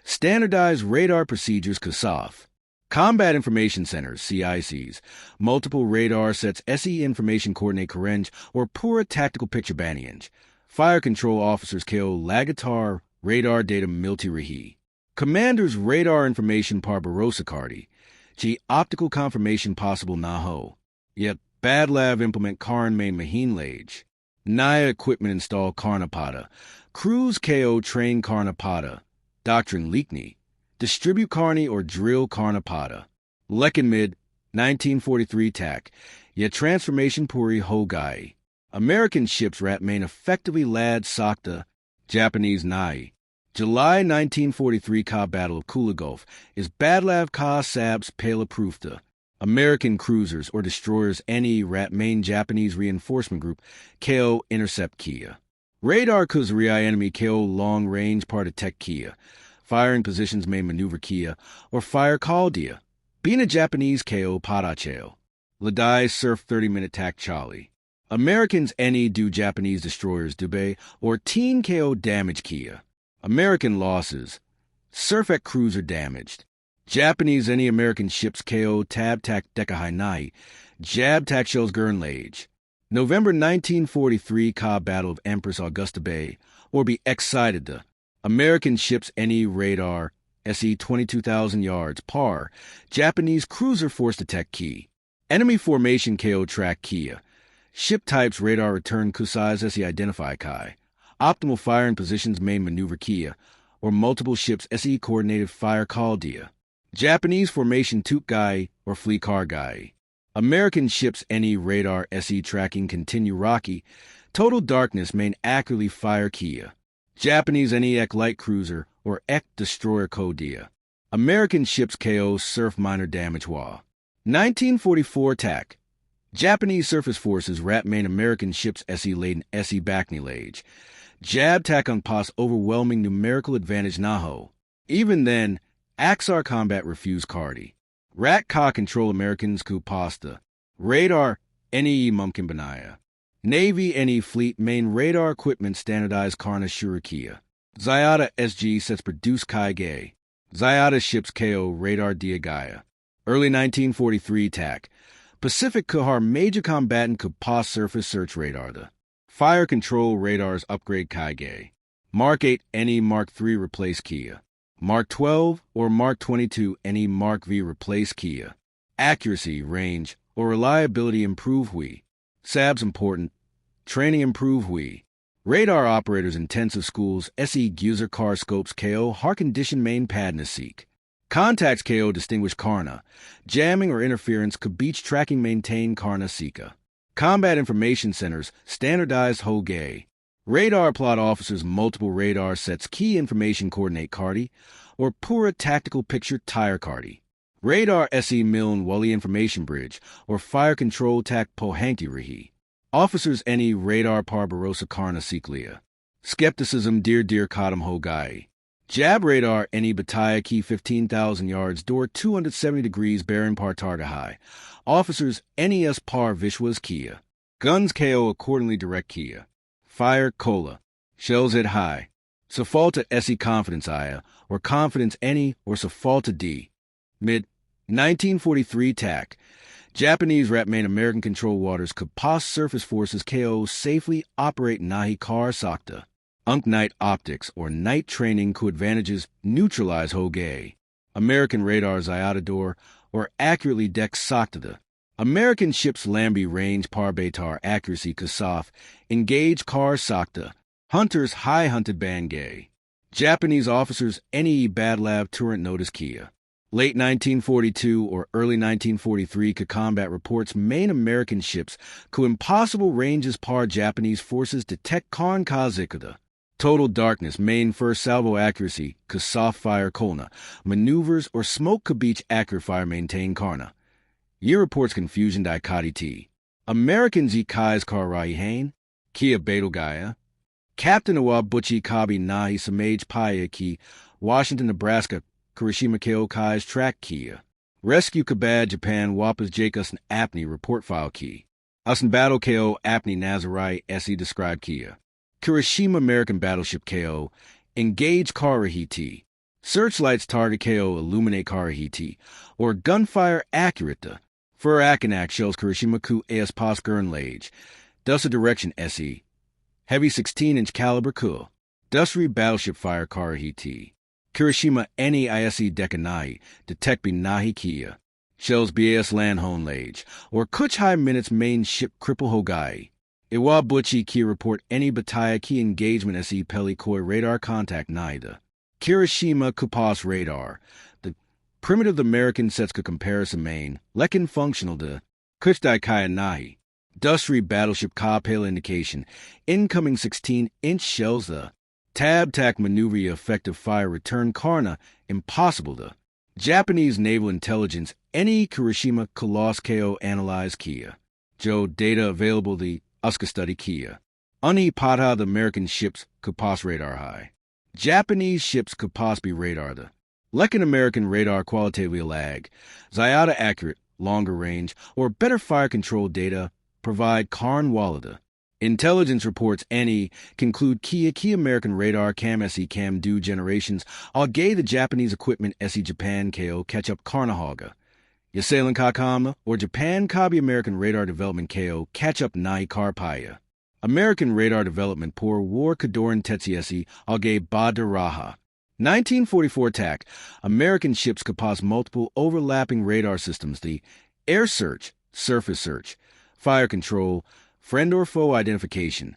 Standardized Radar Procedures Kasaf. Combat Information Centers, CICs, multiple radar sets SE Information Coordinate Karenj or Pura Tactical Picture Banianj. Fire Control Officers KO Lagatar, Radar Data Milti Rahi. Commanders Radar Information Barbarossa Cardi. G Optical Confirmation Possible Naho. Yet Bad Lav Implement Karn Main Maheen Lage. Naya Equipment Install Karnapada. Cruise KO Train Karnapada. Doctrine Leakney. Distribute Carney or Drill Karnapada. Lekin Mid, 1943 TAC. Yet Transformation Puri Hogai. American ships rat main effectively Lad Sakta. Japanese Nai. July 1943 Ka Battle of Kula Gulf is Badlav Ka Sabs Pela Prufta. American cruisers or destroyers NE rat main Japanese reinforcement group KO intercept Kia. Radar Kuzriai enemy KO long range part attack Kia. Firing positions may maneuver Kia, or fire Caldia. Bina Japanese KO Padacheo. Ladai surf 30-minute tack Charlie. Americans NE do Japanese destroyers Dubé, or teen KO damage Kia. American losses. Surfek cruiser damaged. Japanese any American ships KO Tab Tak Dekahai Nai. Jab Tak shells Gurnlage. November 1943 Ka Battle of Empress Augusta Bay, or be excited. American ships NE radar, SE 22,000 yards, par. Japanese cruiser force detect key. Enemy formation KO track Kia. Ship types radar return Kusai's SE identify Kai. Optimal firing positions main maneuver Kia, or multiple ships SE coordinated fire Caldia. Japanese formation Tukgai or Fleet Car Guy. American ships NE radar SE tracking continue Rocky. Total darkness main accurately fire Kia. Japanese NEX light cruiser or EK destroyer Kodia. American ships KO surf minor damage Wa. 1944 TAC. Japanese surface forces rat main American ships SE laden SE Backney Lage. Jab tack on Pas overwhelming numerical advantage Naho. Even then, Axar combat refuse Cardi. Rat Ka control Americans Ku Pasta. Radar NE Mumkin Banaya. Navy NE fleet main radar equipment standardized Karna Shurikia. Zayada SG sets produce Kai Gay. Zayada ships KO radar Diagaya. Early 1943 TAC. Pacific Kahar major combatant could pos surface search radar. The fire control radars upgrade Kaige. Mark 8 NE Mark 3 replace Kia. Mark 12 or Mark 22 NE Mark V replace Kia. Accuracy, range, or reliability improve Hui. SABs important. Training improve Hui. Radar operators intensive schools SE user car scopes KO har condition main padna seek. Contacts KO distinguish Karna. Jamming or interference could beach tracking maintain Karna Sika. Combat information centers standardized Hoge. Radar plot officers multiple radar sets key information coordinate Cardi or Pura tactical picture tire Cardi. Radar SE Milne Wally information bridge or fire control tac Pohanki Rihi. Officers any radar par Barossa Karna Siklia. Skepticism dear Kadam Hogai. Jab radar any Bataya key 15,000 yards door 270 degrees bearing par targa high. Officers NES par Vishwas Kia. Guns KO accordingly direct Kia. Fire Cola. Shells at high. Safalta SE confidence Aya or confidence any or Safalta D. Mid 1943 TAC. Japanese rap main American control waters could pos surface forces KO safely operate Nahi Kar Sakta. Unk night optics or night training could advantages neutralize Hoge. American radars Iotador or accurately deck Sakta. American ships Lambi range par Beitar accuracy Kasaf. Engage Kar Sakta. Hunters high hunted Bangay. Japanese officers NE Bad Lab Turret notice Kia. Late 1942 or early 1943 could combat reports main American ships could impossible ranges par Japanese forces detect Karn Kazikada. Total darkness main first salvo accuracy could soft fire Kolna. Maneuvers or smoke could beach accurate fire maintain Karna. Year reports confusion Daikati T. American Zikai's Karai Hain. Kia Betelgeuse. Captain Awab Butchi Kabi Nahi Samaj Paya Ki. Washington, Nebraska. Kirishima KO Kai's track Kia. Rescue Kabad Japan Wapas Jakus and Apney report file key. Usan Battle KO Apney Nazarai SE describe Kia. Kirishima American Battleship KO. Engage Karahi T. Searchlights target KO illuminate Karahi T. Or gunfire accurate. Fur Akanak shells Kirishima Ku AS Poskern Lage. Dusa direction SE. Heavy 16-inch caliber Ku. Dusri battleship fire Karahi T. Kirishima NEISE Dekanai, Detect Nahi Kia. Shells BAS Landhone Lage, or Kuchhai Minutes main ship Cripple Hogai. Iwa Butchi Kia report any Bataya Key engagement SE Peli Koi radar contact Naida. Kirishima Kupas radar. The primitive American Setska comparison main, Lekin functional de Kuchdai Kaya Nahi. Dusri battleship Ka Pale indication. Incoming 16-inch shells the Tab tac maneuver effective fire return Karna impossible to. Japanese naval intelligence any Kirishima Kolos KO analyze Kia. Joe data available the Uska study Kia. Uni Pata the American ships could pos radar high. Japanese ships could pos be radar the. Lekin American radar qualitatively lag. Zyada accurate, longer range, or better fire control data provide Karn Walada. Intelligence reports any conclude Kia American radar Cam SE Cam do generations Algay the Japanese equipment SE Japan KO catch up Karnahaga. Yasalan Kakamna or Japan Kabi American radar development KO catch up Nai Karpaya. American radar development poor war Kadoran Tetsi SE Algay Badaraha. 1944 TAC. American ships could pose multiple overlapping radar systems the air search, surface search, fire control, friend or foe identification.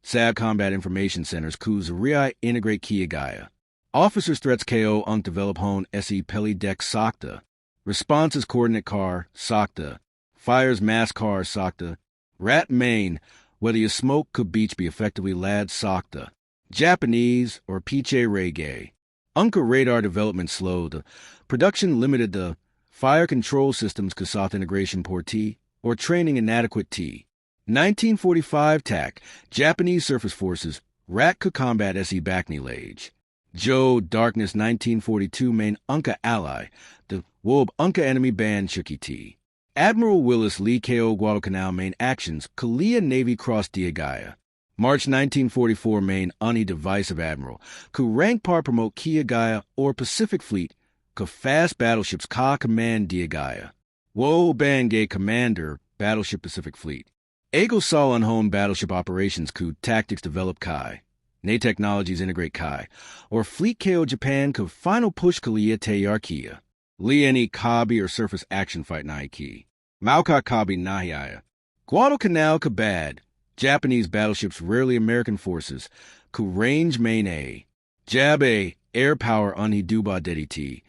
SAB Combat Information Centers Kuz Riai Integrate Kia Gaia. Officers Threats KO Unk Develop Hone SE Peli Deck Sakta. Responses Coordinate Car Sakta. Fires Mass Car Sakta. Rat Main. Whether you smoke could beach be effectively lad Sakta. Japanese or Piche Reggae. Unka radar development slow. The production limited the fire control systems Kassath integration poor T or training inadequate T. 1945 TAC, Japanese surface forces, Rat could combat SE Backney Lage. Joe, Darkness 1942 main Unka ally, the Wob Unka enemy band Chucky T. Admiral Willis Lee KO Guadalcanal main actions, Kalia Navy Cross Diagaya. March 1944 main Uni Divisive Admiral, could rank par promote Kia Gaia or Pacific Fleet, could fast battleships Ka Command Diagaya. Wo Bangay Commander, Battleship Pacific Fleet. Ego Sol Unhone Battleship Operations Ku Tactics Develop Kai. Ne Technologies Integrate Kai. Or Fleet KO Japan Ku Final Push Kalia Teyarkia. Lieni Kabi or Surface Action Fight Naiki. Mauka Kabi Nahiaya. Guadalcanal Kabad. Japanese battleships rarely American forces. Ku Range Main A. Jab A. Air Power Unhi Duba Dediti.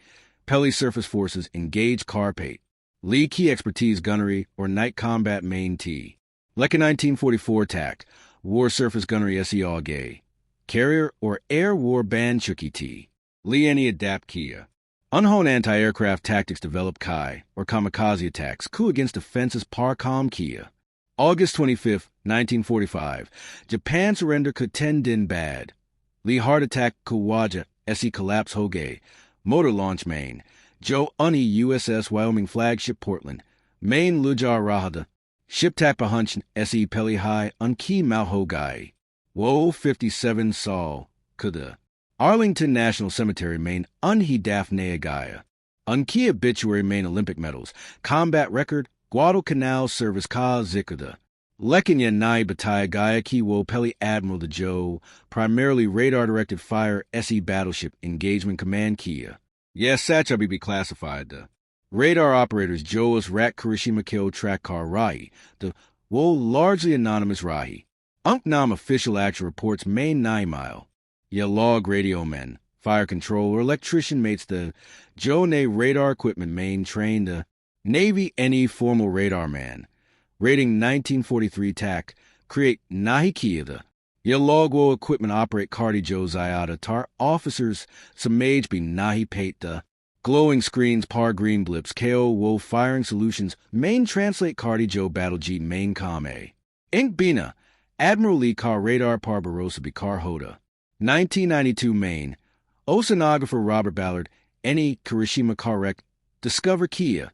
Peli Surface Forces Engage Carpate. Lee Key Expertise Gunnery or Night Combat Main T. Lecca 1944 TAC. War Surface Gunnery SE Gay. Carrier or Air War Band Chuki T. Lieni Adapt Kia. Unhone Anti-Aircraft Tactics Develop Kai or Kamikaze Attacks Coup Against Defenses Parcom Kia. August 25, 1945. Japan Surrender Kuten Din Bad. Lee Heart Attack Kuwaja SE Collapse Hoge. Motor Launch Main. Joe Unni USS Wyoming Flagship Portland. Main Lujar Rahada. Ship Tak Bahunch SE Peli High Unki Malhogai. Wo 57 Sol. Kuda. Arlington National Cemetery Main Unhi Daphne Gaia. Unki Obituary Main Olympic Medals. Combat Record Guadalcanal Service Ka Zikuda. Lekanya Nai Bataya Gaia Ki Wo Peli Admiral de Joe. Primarily radar-directed fire SE Battleship Engagement Command Kia. Yes, Sachabi be classified the radar operators Joas Rat Kirishima Kyo Track Car Rahi, the Wo largely anonymous Rahi. Nam official action reports main 9 mile. Ya log radio men, fire control or electrician mates the Joe Ne radar equipment main train the Navy any formal radar man. Rating 1943 TAC, create Nahi Kia the Ya log wo equipment operate Cardi Joe Zayada tar officers some mage be Nahi Pate the glowing screens par green blips KO wo firing solutions main translate Cardi Joe battle G main com A. Ink Bina, Admiral Lee car radar par Barossa be car Hoda. 1992 Maine. Oceanographer Robert Ballard, any Kirishima car wreck, discover Kia.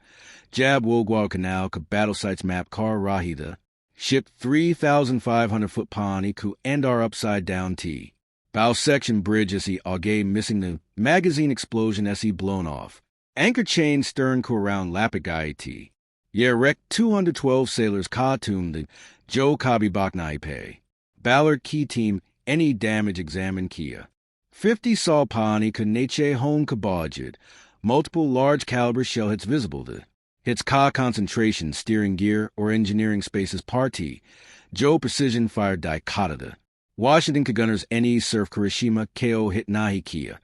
Jab wo Guadalcanal ka battle sites map car Rahida. Ship 3,500-foot Pani ku Andar upside down T. Bow section bridge SE Auge missing the magazine explosion SE blown off. Anchor chain stern ku around Lapigai T. Yer wreck 212 sailors Ka Tum the Joe Kabi Baknai Pay. Ballard key team any damage examine Kia. 50 Saw Pani ku Neche home Kabajid. Multiple large caliber shell hits visible the hits Ka concentration, steering gear, or engineering spaces party. Joe precision fire dichotada. Washington Gunners NE surf Kirishima KO hit Nahi Kia.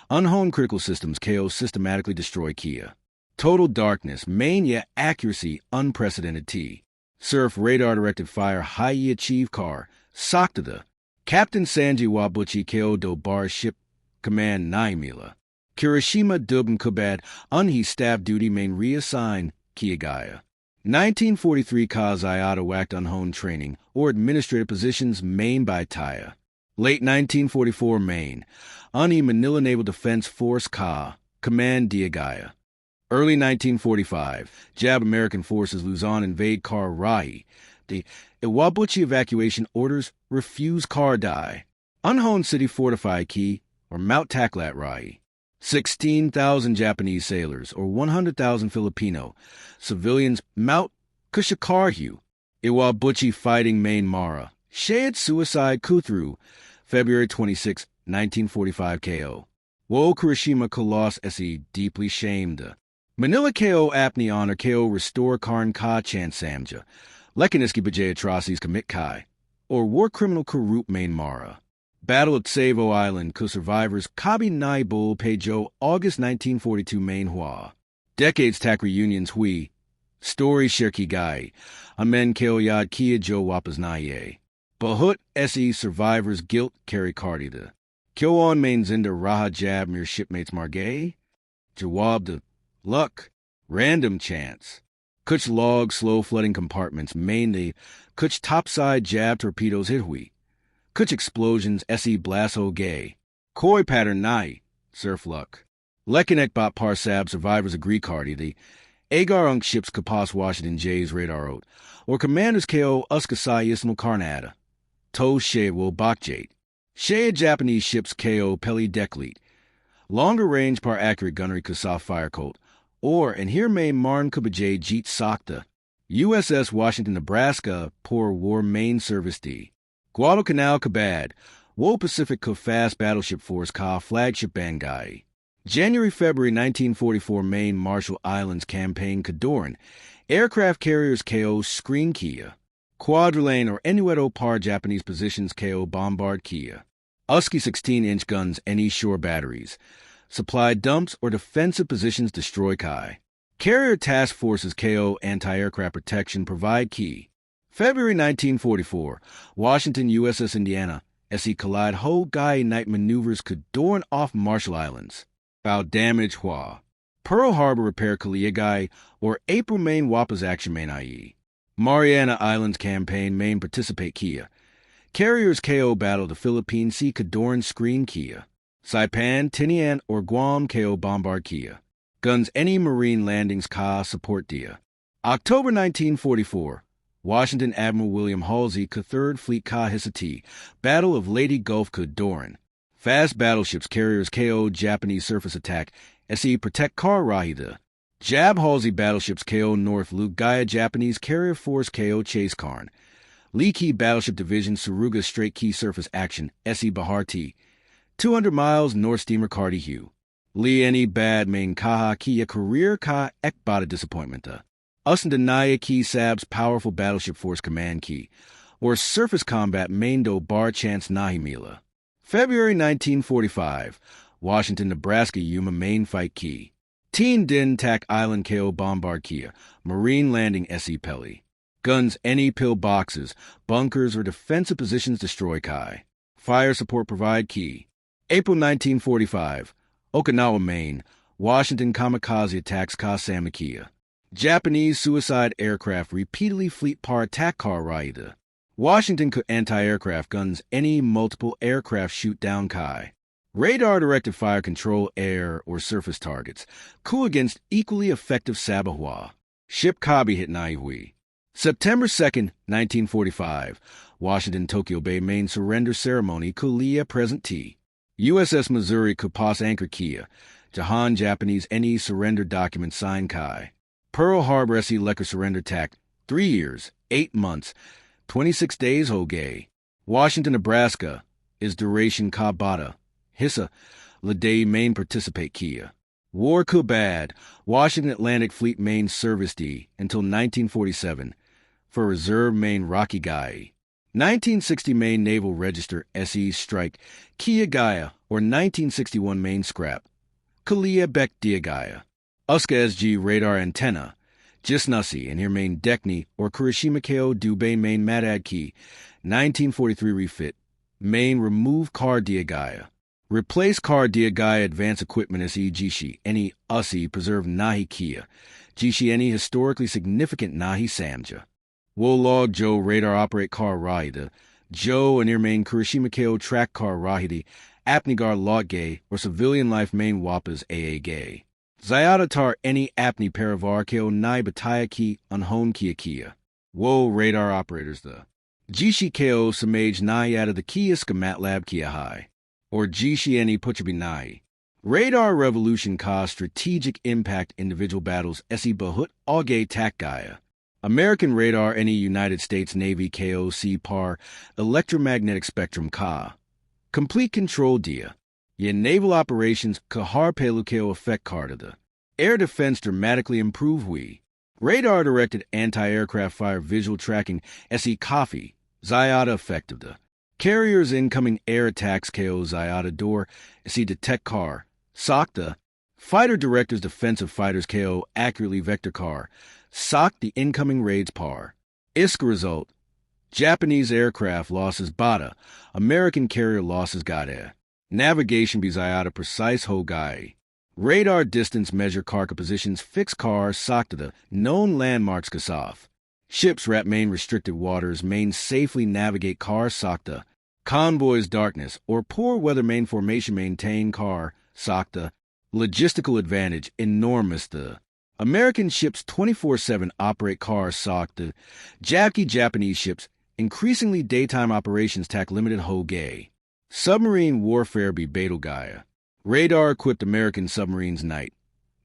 Unhoned critical systems KO systematically destroy Kia. Total darkness, mania accuracy unprecedented T. Surf radar directed fire high achieve car. Saktada. Captain Sanji Wabuchi KO do bar ship command Naimila. Kirishima Dubn Kubad Unhi staff duty main reassign Kiagaya. 1943 Ka Zayada whacked unhoned training or administrative positions main by Taya. Late 1944 Maine. Unhi Manila Naval Defense Force Ka. Command Diagaya. Early 1945. Jab American forces Luzon invade Kar Rahi. The Iwabuchi evacuation orders refuse Kar Dai. Unhoned city fortify Ki or Mount Taklat Rahi. 16,000 Japanese sailors, or 100,000 Filipino. Civilians, Mount Kushakarhu. Iwabuchi fighting main Mara. Shade suicide Kuthru. February 26, 1945 KO. Wo Kirishima Kolos SE deeply shamed. Manila KO Apni Honor KO Restore Karn Ka Chan Samja. Lekaniski Bajay atrocities commit Kai. Or war criminal Kurup main Mara. Battle of Savo Island, co-survivors Kabi Nai Bull Peijo, August 1942 Main Hua. Decades Tak reunions Hui. Story Shirki Gai. Amen Keo Yad Kia Jo Wapas Naye. Bahut Se survivors guilt carry Kardida. Kyoan main Zinda Raha Jab mere shipmates Margay. Jawab de luck. Random chance. Kuch log slow flooding compartments mainly. Kuch topside jab torpedoes hit Hui. Kuch explosions SE Blasso Gay. Koi pattern Nai. Surf luck. Lekanek Bot Parsab survivors agree Cardi the Agar Unk ships Kapas Washington J's radar oat. Or commanders KO Uskasai Ismal Karnada. To She will Bakjate. She Japanese ships KO Peli Dekleet. Longer range par accurate gunnery Kasaf fire colt. and here main Marn Kubajay Jeet Sakta. USS Washington, Nebraska, Poor War Main Service D. Guadalcanal Kabad, Wo Pacific Ka Fast Battleship Force Ka Flagship Bangai. January-February 1944 Main Marshall Islands Campaign Kadoran, Aircraft Carriers KO Screen Kia. Quadrilane or Inueto Par Japanese Positions KO Bombard Kia. Usky 16-inch guns any shore batteries. Supply dumps or defensive positions destroy Kai. Carrier Task Forces KO anti-aircraft protection provide key. February 1944, Washington USS Indiana, SE Collide Ho Gai night maneuvers Kadoran off Marshall Islands. Bow damage Hua. Pearl Harbor repair Kaliagai or April Main Wapas action main IE. Mariana Islands campaign main participate Kia. Carriers KO battle the Philippines Sea Kadoran screen Kia. Saipan, Tinian, or Guam KO bombard Kia. Guns any marine landings Ka support Dia. October 1944. Washington Admiral William Halsey Ka 3rd Fleet Ka Hisati. Battle of Lady Gulf Kadoran. Fast battleships carriers KO Japanese surface attack. SE protect Kar Rahida. Jab Halsey battleships KO North Luke Gaia Japanese carrier force KO Chase Karn. Lee Key battleship division Suruga Strait Key surface action SE Bahar T. 200 miles North Steamer Cardi Hugh. Lee any bad main Kaha Kia career Ka Ekbata disappointment. Usandanaya Key Sab's powerful battleship force command key. Or surface combat Maindo Bar Chance Nahimila. February 1945. Washington, Nebraska Yuma main fight key. Teen Din Tak Island KO bombard Kia. Marine landing SE Pelly. Guns any pill boxes, bunkers or defensive positions destroy Kai. Fire support provide key. April 1945. Okinawa, Maine. Washington kamikaze attacks Ka Samakia. Japanese suicide aircraft repeatedly fleet par attack Kar Raida. Washington anti-aircraft guns any multiple aircraft shoot down Kai. Radar-directed fire control air or surface targets. Coup against equally effective Sabahua. Ship Kabi hit Naihui. September 2nd, 1945. Washington, Tokyo Bay main surrender ceremony Kulia present T. USS Missouri Kupas anchor Kia. Jahan Japanese NE surrender document signed Kai. Pearl Harbor SE Lecker surrender tact. 3 years, 8 months, 26 days Hogay. Washington, Nebraska is duration Kabata. Hissa, Lade main participate Kia. War Kubad, Washington Atlantic Fleet main service D until 1947. For reserve main Rocky Gai. 1960 main Naval Register SE strike Kia Gaia or 1961 main scrap. Kalia Beck Dia Gaia. Uska SG radar antenna. Jisnasi and here main Dekni or Kirishima KO Dubay main Madad Key. 1943 refit. Main remove car Dia Gaia. Replace car Dia Gaia advanced equipment SE Jishi any Usi preserve Nahi Kia. Jishi any historically significant Nahi Samja. Wolog Joe radar operate car Rahida. Joe and near main Kirishima KO track car Rahidi. Apnigar Lotgay or civilian life main Wapas AA Gay. Zayadatar any Apni Paravar KO Nai Bataya Ki Unhon Kia Kia. Wo radar operators the. Jishi KO Samaj Nayada the Kia Skamatlab Kia High. Or Jishi any Puchabi Nai. Radar Revolution Ka Strategic Impact Individual Battles SE Bahut Auge Tak Gaia. American Radar any United States Navy KOC PAR Electromagnetic Spectrum Ka. Complete Control Dia. Ye Naval Operations Kahar Pelukeo Effect Cardada. Air Defense dramatically improve we. Radar Directed Anti-Aircraft Fire Visual Tracking SE Coffee. Zyada Effective da. Carriers Incoming Air Attacks KO Zyada Door SE Detect Car. Sakta. Fighter Directors Defensive Fighters KO Accurately Vector Car. Sock the incoming raids par. ISK result. Japanese aircraft losses Bata. American carrier losses Gade. Navigation Bizayada precise Hogai. Radar distance measure Karka positions fix car Sakta known landmarks Kasaf. Ships wrap main restricted waters main safely navigate car Sakta. Convoys darkness or poor weather main formation maintain car Sakta. Logistical advantage enormous the. American ships 24/7 operate car Sakta. Jabki Japanese ships increasingly daytime operations tack limited Hogay. Submarine warfare be Betel Gaia. Radar equipped American submarines night.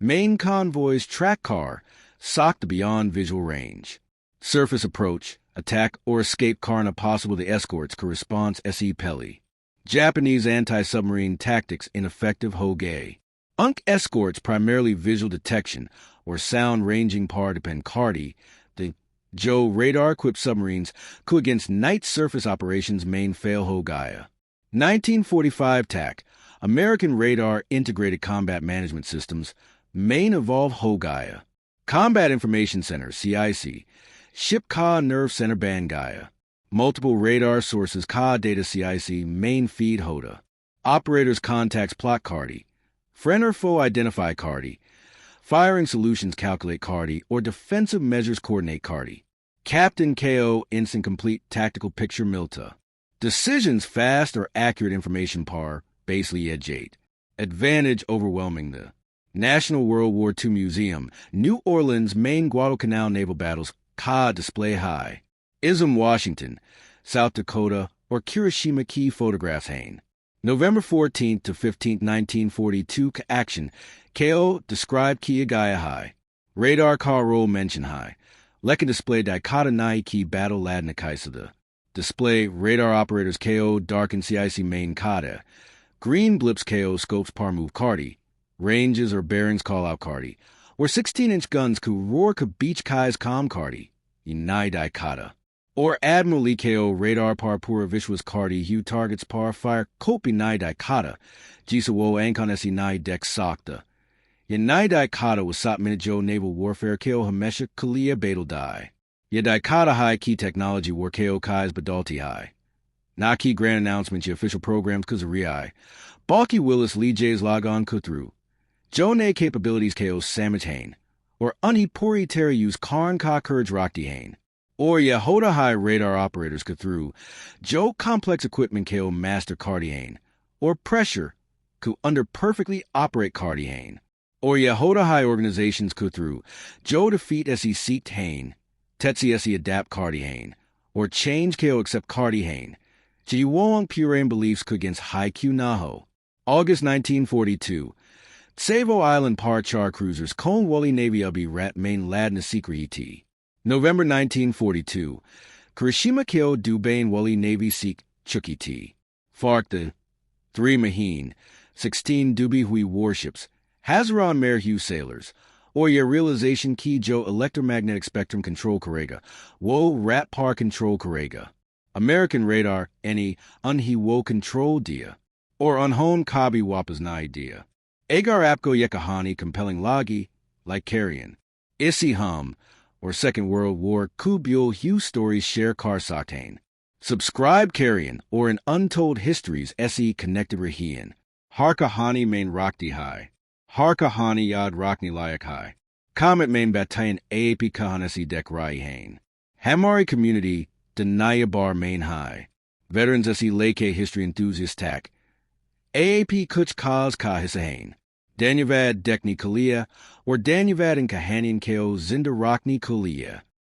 Main convoys track car, socked beyond visual range. Surface approach, attack or escape Karna possible the escorts corresponds se Peli. Japanese anti-submarine tactics ineffective Hoge. Unk escorts primarily visual detection or sound ranging par depend Cardi. The Jo radar-equipped submarines coup against night surface operations main fail Hogaya. 1945 TAC, American Radar Integrated Combat Management Systems, main evolve Hogaya. Combat Information Center, CIC, Ship Ka Nerve Center Bangaya. Multiple radar sources Ka Data CIC, main feed Hoda. Operators contacts plot Cardi. Friend or foe identify Cardi. Firing solutions calculate Cardi or defensive measures coordinate Cardi. Captain KO instant complete tactical picture Milta. Decisions fast or accurate information par basely edge 8. Advantage overwhelming the National World War II Museum, New Orleans, main Guadalcanal naval battles, Ka display high. USS Washington, South Dakota, or Kirishima key photographs Hain. November 14th to 15th, 1942 action, KO described Kiyagaya high. Radar car roll mention high. Lekin display Daikata Nai key battle Ladna Kaisada. Display radar operators KO darken CIC main Kada. Green blips KO scopes par move Cardi. Ranges or bearings call out Cardi. Or 16-inch guns ku roar ka beach Kai's com Cardi. Inai Daikata. Or Admiral Lee KO radar par pura vishwas Cardi hue targets par fire kopi nai Daikata. Jisa wo ankon esi nai deck sakta. Yanai Daikata was sot minute jo naval warfare KO Hamesha Kalia Badal die. Ya Daikata high key technology war KO Kai's Badalti high. Na key grand announcement ya official programs Kuzariai. Balky Willis Lee J's logon Kuthru. Jo ne capabilities KO Samich Hain. Or Unhi Puri Terry use Karn Ka Courage Rakti Hain. Or Yahoda high radar operators Kuthru. Jo complex equipment KO master Cardi Hain. Or pressure ku under perfectly operate Cardi Hain. Or Yahoda high organizations Kuthru. Jo defeat se seeked Hain. Tetsi se adapt Cardi Hain. Or change KO accept Cardi Hain. Jiwong Purain beliefs ku against High Q Naho. August 1942. Savo Island par char cruisers Kon Wally Navy LB Rat main Ladna Secret. November 1942. Kirishima KO Dubain Wally Navy Seek Chuki T. Fark the 3 Maheen, 16 Dubi Hui warships, Hazaron Merhu sailors, or your realization key Jo electromagnetic spectrum control Karega, Wo Rat Par control Karega. American radar any Unhi Wo control dia, or Unhon Kabi Wapas na idea. Agar Apko Yekahani compelling Lagi, like Carrion. Isi Hum, or Second World War Kubyul Hugh stories share Karsaktain. Subscribe Carrion, or in Untold Histories Se connected Rahian. Harkahani main Rakti High. Harkahani Yad Rakni Layak High. Comet main Batayan AAP Kahanesi Dek Rai Hain. Hamari community Denaya Bar main high. Veterans Se Leke history enthusiast tack. AAP Kuch Kaz Ka Hisahain. Danyavad Dekni Kalia, or Danyavad and Kahanian Ko Zinda Rakni Kalia.